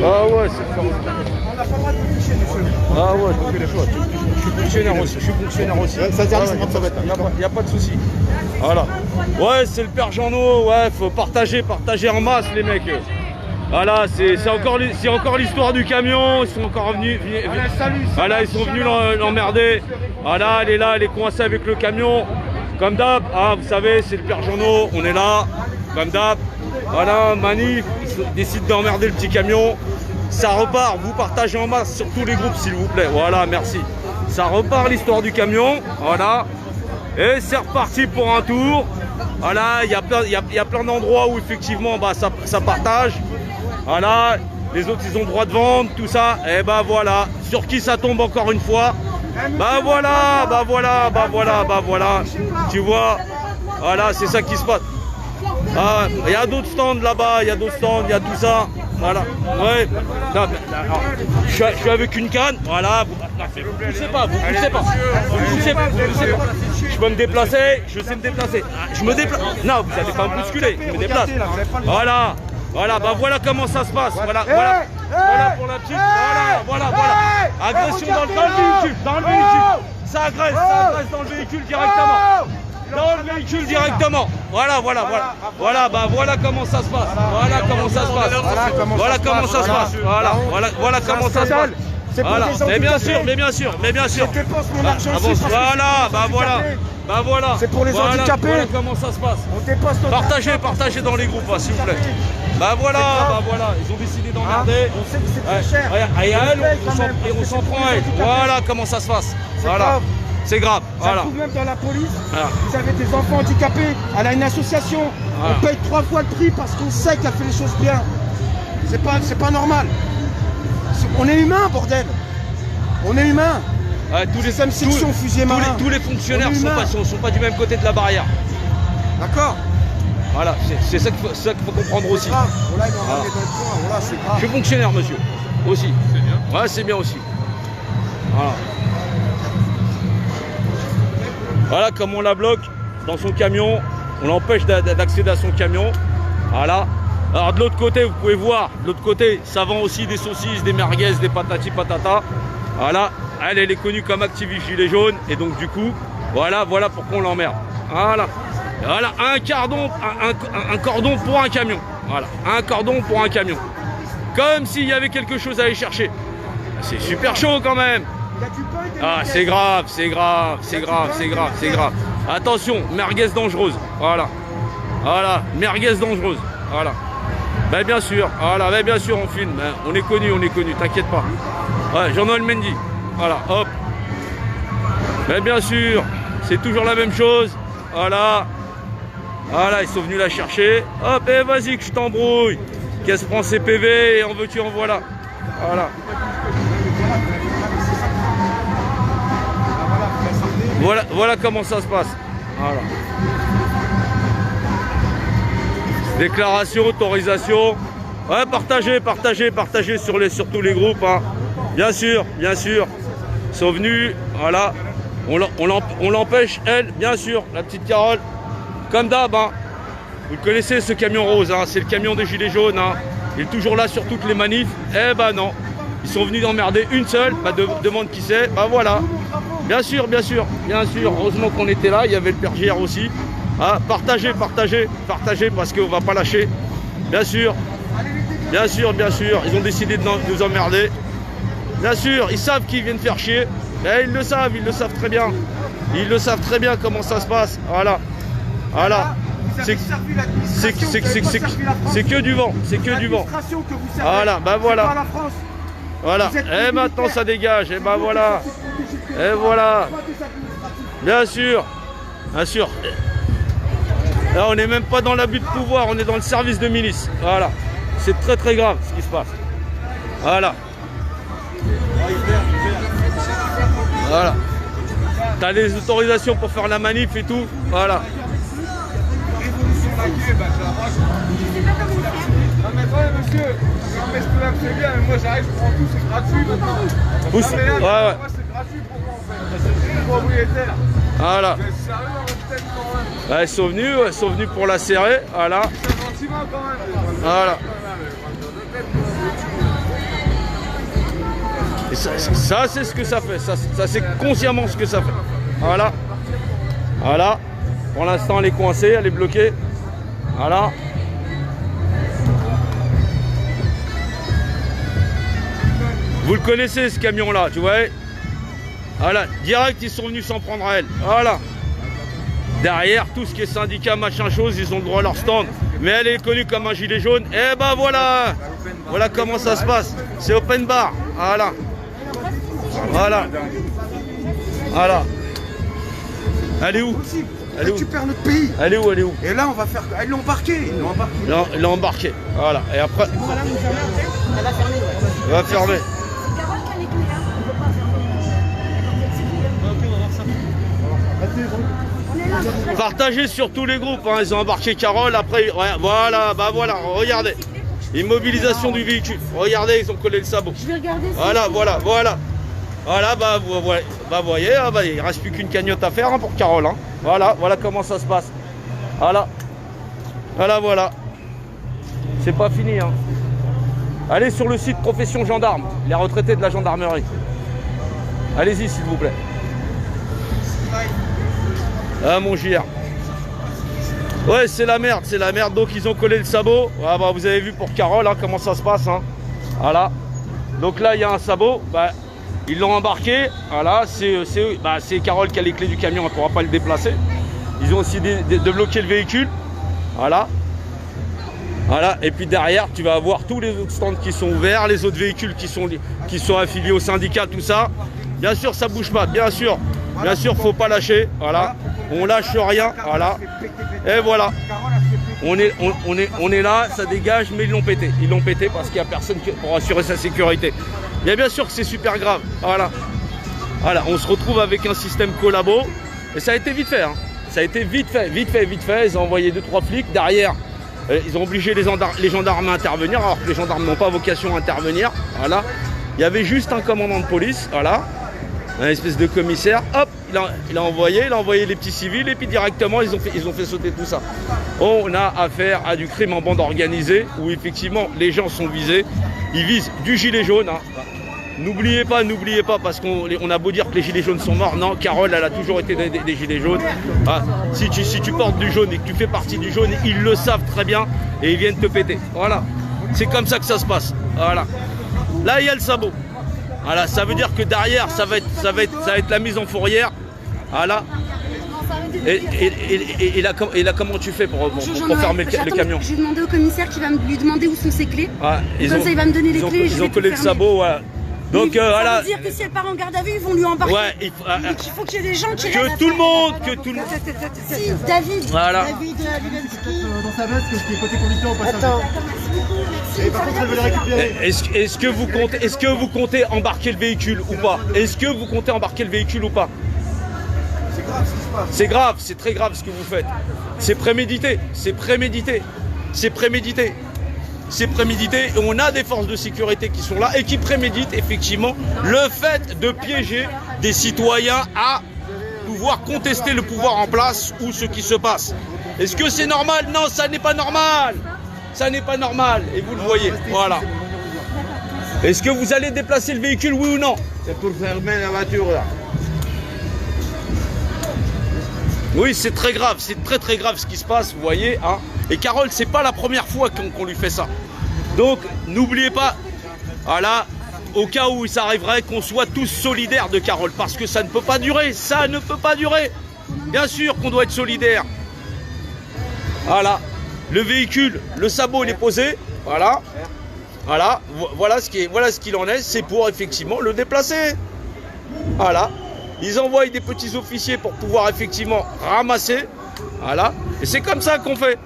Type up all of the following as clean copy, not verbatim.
Ah ouais, c'est ça. On n'a pas le droit de toucher, monsieur. Ah ouais, je suis fonctionnaire aussi. Je suis fonctionnaire aussi. Ça se termine, ça va être. Il n'y a pas de souci. Voilà. Ouais, c'est le père Jeannot. Ouais, faut partager en masse, les mecs. Voilà, c'est encore l'histoire du camion. Ils sont encore venus. Voilà, ils sont venus l'emmerder. Voilà, elle est coincée avec le camion. Comme d'hab, hein, vous savez, c'est le père Jeannot. On est là, comme d'hab. Voilà, manif. Ils décident d'emmerder le petit camion. Ça repart. Vous partagez en masse sur tous les groupes, s'il vous plaît. Voilà, merci. Ça repart l'histoire du camion. Voilà. Et c'est reparti pour un tour. Voilà, il y a plein d'endroits où effectivement bah, ça partage. Voilà, les autres ils ont le droit de vendre, tout ça. Et bah voilà, sur qui ça tombe encore une fois. Bah voilà. Tu vois, voilà, c'est ça qui se passe. Ah, il y a d'autres stands là-bas, il y a d'autres stands, il y a tout ça. Voilà, ouais. Non, alors, je suis avec une canne, voilà. Vous poussez pas. Je peux me déplacer, je sais me déplacer. Je me déplace. Non, vous n'allez pas me bousculer, je me déplace. Voilà, bah voilà comment ça se passe. Voilà pour la petite. Voilà. Agression dans le véhicule. Ça agresse dans le véhicule directement. Dans le véhicule directement. Voilà, voilà comment ça se passe. Voilà comment ça se passe. Voilà comment ça se passe. Voilà. Mais bien sûr. Je dépense mon argent ici. Voilà. C'est pour les handicapés. Voilà comment ça se passe. On dépense notre Partagez dans les groupes, hein, s'il vous plaît. Bah voilà. Ils ont décidé d'emmerder. On sait que c'est très cher. Et à elle, on s'en prend à elle. Voilà comment ça se passe. Voilà. C'est grave. Ça se trouve même dans la police. Vous avez des enfants handicapés. Elle a une association. On paye 3 fois le prix parce qu'on sait qu'elle fait les choses bien. C'est pas normal. On est humain, bordel. On est humain. Tous les section fusillés marins. Tous les fonctionnaires sont pas du même côté de la barrière. D'accord. Voilà, c'est ça qu'il faut comprendre aussi. Je suis fonctionnaire, monsieur. Aussi. C'est bien. Ouais, c'est bien aussi. Voilà comme on la bloque dans son camion. On l'empêche d'accéder à son camion. Voilà. Alors de l'autre côté, vous pouvez voir, de l'autre côté, ça vend aussi des saucisses, des merguez, des patati patata. Voilà, elle est connue comme activiste gilet jaune. Et donc du coup, voilà pourquoi on l'emmerde. Voilà, un cordon pour un camion. Voilà, un cordon pour un camion. Comme s'il y avait quelque chose à aller chercher. C'est super chaud quand même. Ah, c'est grave. Attention, merguez dangereuse. Voilà, merguez dangereuse. Voilà. Ben bien sûr, on filme. Ben, on est connu, t'inquiète pas. Ouais, Jean-Noël Mendy. Voilà, hop. Ben bien sûr, c'est toujours la même chose. Voilà, ils sont venus la chercher. Hop, et vas-y que je t'embrouille. Qu'elle se prend ses PV et en veux-tu en voilà. Voilà comment ça se passe. Voilà. Déclaration, autorisation. Ouais, partagez sur tous les groupes. Hein. Bien sûr. Ils sont venus, voilà. On l'empêche, elle, bien sûr, la petite Carole. Comme d'hab, hein. Vous le connaissez ce camion rose, hein. C'est le camion des gilets jaunes. Hein. Il est toujours là sur toutes les manifs. Eh ben non. Ils sont venus d'emmerder une seule. Bah, demande qui c'est. Bah voilà. Bien sûr. Heureusement qu'on était là. Il y avait le père JR aussi. Ah, partagez parce qu'on va pas lâcher. Bien sûr. Ils ont décidé de nous emmerder. Bien sûr, ils savent qu'ils viennent faire chier. Mais ils le savent très bien. Ils le savent très bien comment ça se passe. Voilà. C'est que du vent. Voilà, bah voilà. Voilà. Et maintenant ça dégage. Et bah voilà. Bien sûr. Là, on n'est même pas dans l'abus de pouvoir, on est dans le service de milice. Voilà. C'est très grave ce qui se passe. Voilà. T'as les autorisations pour faire la manif et tout. Voilà. Non mais ouais monsieur, mais je peux l'accéder, mais moi j'arrive, je prends tout, c'est gratuit maintenant. Ouais. Moi c'est gratuit pour moi en fait, c'est le propriétaire. Voilà. Mais c'est sérieux dans votre tête quand même. Ouais, ils sont venus pour la serrer, voilà. C'est gentiment quand même. Voilà. Et ça c'est ce que ça fait. Ça c'est consciemment ce que ça fait. Voilà. Voilà. Pour l'instant, elle est coincée, elle est bloquée. Voilà. Vous le connaissez ce camion-là, tu vois. Voilà. Direct, ils sont venus s'en prendre à elle. Voilà. Derrière, tout ce qui est syndicat, machin chose, ils ont le droit à leur stand. Mais elle est connue comme un gilet jaune. Et ben voilà. Voilà comment ça se passe. C'est open bar. Voilà. Voilà. Voilà. Elle est où? Elle tu perds notre pays. Elle est où? Elle est où? Et là, on va faire. Ils l'ont embarqué. Ils l'ont embarqué. Voilà. Et après. Elle a fermé. Elle va fermer. Partagez sur tous les groupes, hein. Ils ont embarqué Carole, après, ouais, voilà, bah voilà, regardez. Immobilisation du véhicule, regardez, ils ont collé le sabot. Je vais regarder. Voilà, voilà, voilà. Voilà, bah vous voyez, ah, bah, il ne reste plus qu'une cagnotte à faire hein, pour Carole. Hein. Voilà, voilà comment ça se passe. Voilà. Voilà, voilà. C'est pas fini. Hein. Allez sur le site Profession Gendarme, les retraités de la gendarmerie. Allez-y s'il vous plaît. Ah mon JR. Ouais c'est la merde, donc ils ont collé le sabot. Ah, bah, vous avez vu pour Carole hein, comment ça se passe. Hein. Voilà. Donc là il y a un sabot, bah, ils l'ont embarqué. Voilà, c'est Carole qui a les clés du camion, elle ne pourra pas le déplacer. Ils ont aussi débloqué le véhicule. Voilà. Voilà, et puis derrière tu vas avoir tous les autres stands qui sont ouverts, les autres véhicules qui sont affiliés au syndicat, tout ça. Bien sûr ça bouge pas, bien sûr, faut pas lâcher, voilà. On lâche rien, voilà. Et voilà. On est là, ça dégage, mais ils l'ont pété parce qu'il n'y a personne pour assurer sa sécurité. Mais bien sûr que c'est super grave, voilà. Voilà, on se retrouve avec un système collabo, et ça a été vite fait, hein. Ça a été vite fait. Ils ont envoyé 2-3 flics derrière. Ils ont obligé les gendarmes à intervenir, alors que les gendarmes n'ont pas vocation à intervenir. Voilà. Il y avait juste un commandant de police, voilà, un espèce de commissaire. Hop, il a envoyé les petits civils et puis directement ils ont fait sauter tout ça. On a affaire à du crime en bande organisée où effectivement les gens sont visés. Ils visent du gilet jaune. Hein. N'oubliez pas, parce qu'on a beau dire que les gilets jaunes sont morts. Non, Carole, elle a toujours été des gilets jaunes. Ah, si tu portes du jaune et que tu fais partie du jaune, ils le savent très bien et ils viennent te péter. Voilà, c'est comme ça que ça se passe. Voilà. Là, il y a le sabot. Voilà, ça veut dire que derrière, ça va être la mise en fourrière. Voilà. Et là, comment tu fais pour fermer le camion? Je vais demander au commissaire qui va lui demander où sont ses clés. Ah, comme ça, il va me donner les clés. Ils ont collé le sabot, voilà. Donc ça voilà. veut dire que si elle part en garde à vue, ils vont lui embarquer. Ouais, il faut qu'il y ait des gens qui que tout le monde. Si, David. Voilà. David Livansky. Dans sa veste, qui est côté conducteur au passage. Attends. Et par contre, elle veut le récupérer. Est-ce que vous comptez embarquer le véhicule ou pas? Est-ce que vous comptez embarquer le véhicule ou pas? C'est grave ce qui se passe. C'est grave, c'est très grave ce que vous faites. C'est prémédité, et on a des forces de sécurité qui sont là et qui préméditent effectivement le fait de piéger des citoyens à pouvoir contester le pouvoir en place ou ce qui se passe. Est-ce que c'est normal? Non, ça n'est pas normal. Ça n'est pas normal et vous le voyez, voilà. Est-ce que vous allez déplacer le véhicule, oui ou non? C'est pour fermer la voiture là. Oui, c'est très grave, c'est très grave ce qui se passe, vous voyez. Hein. Et Carole, c'est pas la première fois qu'on lui fait ça. Donc, n'oubliez pas, voilà, au cas où ça arriverait, qu'on soit tous solidaires de Carole, parce que ça ne peut pas durer, Bien sûr qu'on doit être solidaire. Voilà, le véhicule, le sabot, il est posé, voilà. Voilà ce qu'il en est, c'est pour effectivement le déplacer. Voilà. Ils envoient des petits officiers pour pouvoir effectivement ramasser. Voilà. Et c'est comme ça qu'on fait.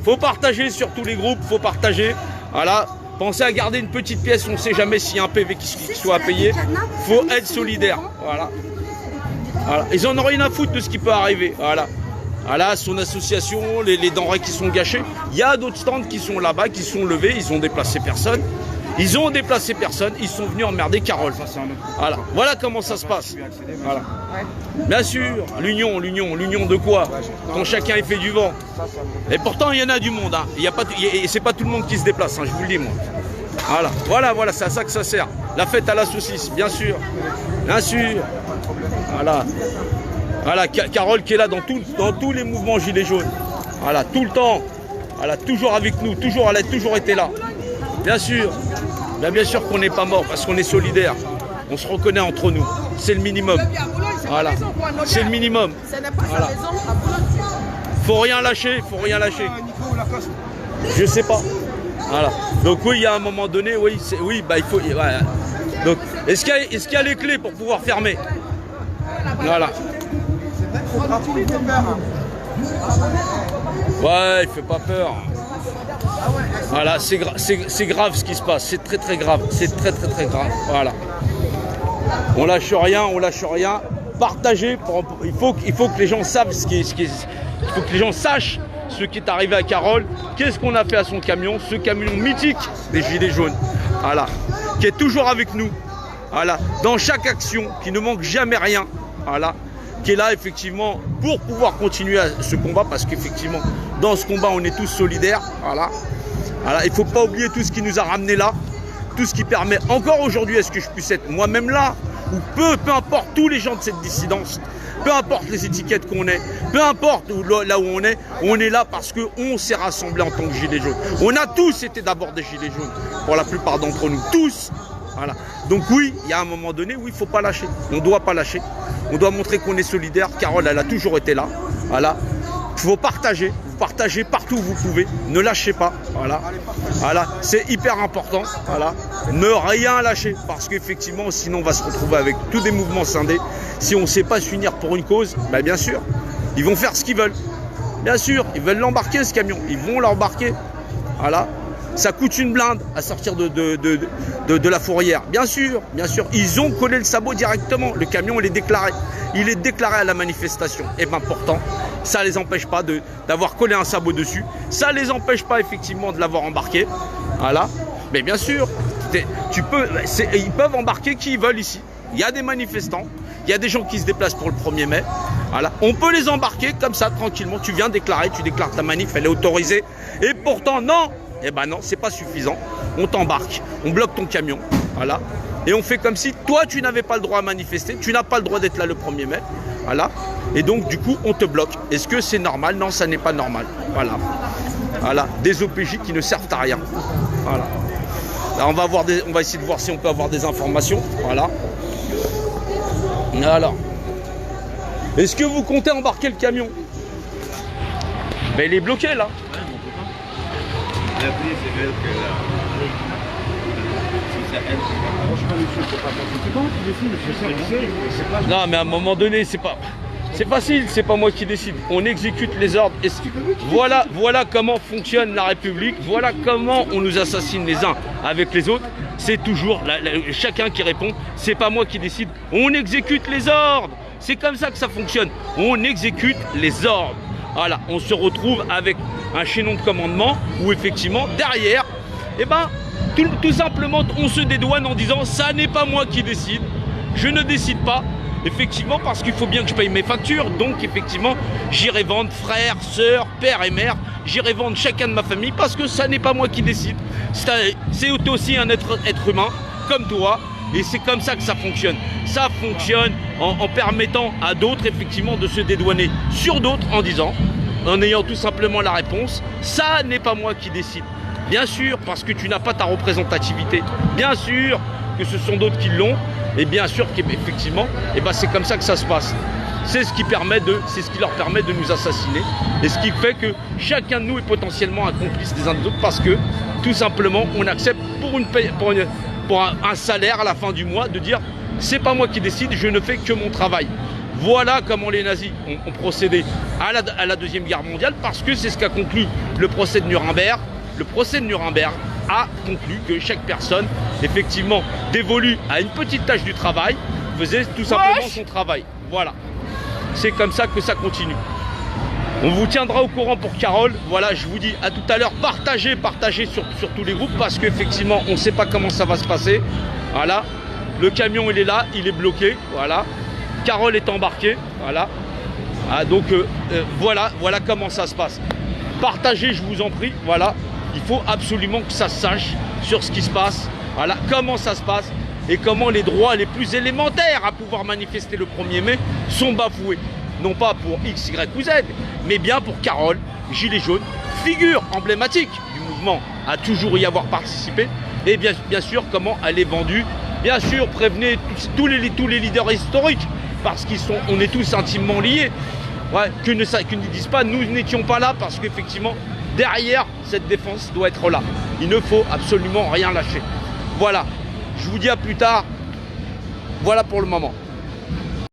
Faut partager sur tous les groupes, faut partager. Voilà. Pensez à garder une petite pièce, on ne sait jamais s'il y a un PV qui soit à payer. Faut être solidaire. Voilà. Ils en ont rien à foutre de ce qui peut arriver. Voilà. Voilà, son association, les denrées qui sont gâchées. Il y a d'autres stands qui sont là-bas, qui sont levés, ils ont déplacé personne. Ils sont venus emmerder Carole. Voilà comment ça se passe. Voilà. Bien sûr, l'union de quoi? Quand chacun est fait du vent. Et pourtant, il y en a du monde. Hein. C'est pas tout le monde qui se déplace, hein, je vous le dis moi. Voilà, c'est à ça que ça sert. La fête à la saucisse, bien sûr. Bien sûr. Voilà. Voilà, Carole qui est là dans tous les mouvements Gilets jaunes. Voilà, tout le temps. Voilà, toujours avec nous, toujours, elle a toujours été là. Bien sûr. Bien sûr qu'on n'est pas mort parce qu'on est solidaires. On se reconnaît entre nous. C'est le minimum. Voilà. C'est le minimum. Voilà. Faut rien lâcher, faut rien lâcher. Je sais pas. Voilà. Donc oui, il y a un moment donné, oui, bah il faut. Voilà. Donc, est-ce qu'il y a les clés pour pouvoir fermer? Voilà. Ouais, il fait pas peur. Voilà, c'est grave ce qui se passe. C'est très grave. C'est très grave. Voilà. On lâche rien, Partagez. Il faut que les gens savent il faut que les gens sachent ce qui est arrivé à Carole. Qu'est-ce qu'on a fait à son camion? Ce camion mythique des Gilets jaunes. Voilà. Qui est toujours avec nous. Voilà. Dans chaque action, qui ne manque jamais rien. Voilà. Qui est là effectivement pour pouvoir continuer ce combat, parce qu'effectivement dans ce combat on est tous solidaires. Voilà. Voilà. Il ne faut pas oublier tout ce qui nous a ramené là, tout ce qui permet encore aujourd'hui à ce que je puisse être moi-même là, ou peu importe tous les gens de cette dissidence, peu importe les étiquettes qu'on est, peu importe là où on est là parce qu'on s'est rassemblés en tant que Gilets jaunes. On a tous été d'abord des Gilets jaunes, pour la plupart d'entre nous, tous. Voilà. Donc oui, il y a un moment donné où il ne faut pas lâcher. On ne doit pas lâcher. On doit montrer qu'on est solidaire. Carole, elle a toujours été là. Voilà. Il faut partager. Vous partagez partout où vous pouvez. Ne lâchez pas. Voilà. Voilà. C'est hyper important. Voilà. Ne rien lâcher. Parce qu'effectivement, sinon on va se retrouver avec tous des mouvements scindés. Si on ne sait pas s'unir pour une cause, ben bien sûr, ils vont faire ce qu'ils veulent. Bien sûr, ils veulent l'embarquer ce camion. Ils vont l'embarquer. Voilà. Ça coûte une blinde à sortir de la fourrière. Bien sûr, ils ont collé le sabot directement. Le camion, il est déclaré. Il est déclaré à la manifestation. Et bien pourtant, ça ne les empêche pas d'avoir collé un sabot dessus. Ça ne les empêche pas effectivement de l'avoir embarqué. Voilà. Mais bien sûr, ils peuvent embarquer qui ils veulent ici. Il y a des manifestants. Il y a des gens qui se déplacent pour le 1er mai. Voilà. On peut les embarquer comme ça, tranquillement. Tu viens déclarer, tu déclares ta manif, elle est autorisée. Et pourtant, non. Eh ben non, c'est pas suffisant. On t'embarque, on bloque ton camion, voilà. Et on fait comme si toi tu n'avais pas le droit à manifester, tu n'as pas le droit d'être là le 1er mai, voilà. Et donc du coup on te bloque. Est-ce que c'est normal? Non, ça n'est pas normal. Voilà. Voilà. Des OPJ qui ne servent à rien. Voilà. Là, on va essayer de voir si on peut avoir des informations. Voilà. Alors. Est-ce que vous comptez embarquer le camion? Ben il est bloqué là. Non, mais à un moment donné, c'est facile, c'est pas moi qui décide. On exécute les ordres. Et voilà comment fonctionne la République. Voilà comment on nous assassine les uns avec les autres. C'est toujours chacun qui répond. C'est pas moi qui décide. On exécute les ordres. C'est comme ça que ça fonctionne. On exécute les ordres. Voilà, on se retrouve avec un chaînon de commandement où effectivement derrière, eh ben, tout simplement on se dédouane en disant ça n'est pas moi qui décide, je ne décide pas, effectivement parce qu'il faut bien que je paye mes factures, donc effectivement j'irai vendre frères, sœurs, père et mère, j'irai vendre chacun de ma famille parce que ça n'est pas moi qui décide. C'est aussi un être humain comme toi. Et c'est comme ça que ça fonctionne. Ça fonctionne en permettant à d'autres effectivement de se dédouaner sur d'autres en ayant tout simplement la réponse. Ça n'est pas moi qui décide. Bien sûr, parce que tu n'as pas ta représentativité. Bien sûr que ce sont d'autres qui l'ont. Et bien sûr qu'effectivement, eh ben c'est comme ça que ça se passe. C'est ce qui leur permet de nous assassiner. Et ce qui fait que chacun de nous est potentiellement un complice des uns des autres parce que tout simplement on accepte pour un salaire à la fin du mois, de dire c'est pas moi qui décide, je ne fais que mon travail. Voilà comment les nazis ont procédé à la Deuxième Guerre mondiale, parce que c'est ce qu'a conclu le procès de Nuremberg. Le procès de Nuremberg a conclu que chaque personne, effectivement, dévolue à une petite tâche du travail, faisait tout simplement son travail. Voilà. C'est comme ça que ça continue. On vous tiendra au courant pour Carole. Voilà, je vous dis à tout à l'heure. Partagez sur tous les groupes parce qu'effectivement, on ne sait pas comment ça va se passer. Voilà. Le camion, il est là, il est bloqué. Voilà. Carole est embarquée. Voilà. Ah, donc, voilà comment ça se passe. Partagez, je vous en prie. Voilà. Il faut absolument que ça se sache sur ce qui se passe. Voilà. Comment ça se passe. et comment les droits les plus élémentaires à pouvoir manifester le 1er mai sont bafoués. Non pas pour X, Y ou Z, mais bien pour Carole, gilet jaune, figure emblématique du mouvement, à toujours y avoir participé, et bien sûr comment elle est vendue. Bien sûr, prévenez tous les leaders historiques, parce on est tous intimement liés. Ouais, qu'ils ne disent pas nous n'étions pas là, parce qu'effectivement, derrière cette défense doit être là. Il ne faut absolument rien lâcher. Voilà, je vous dis à plus tard. Voilà pour le moment.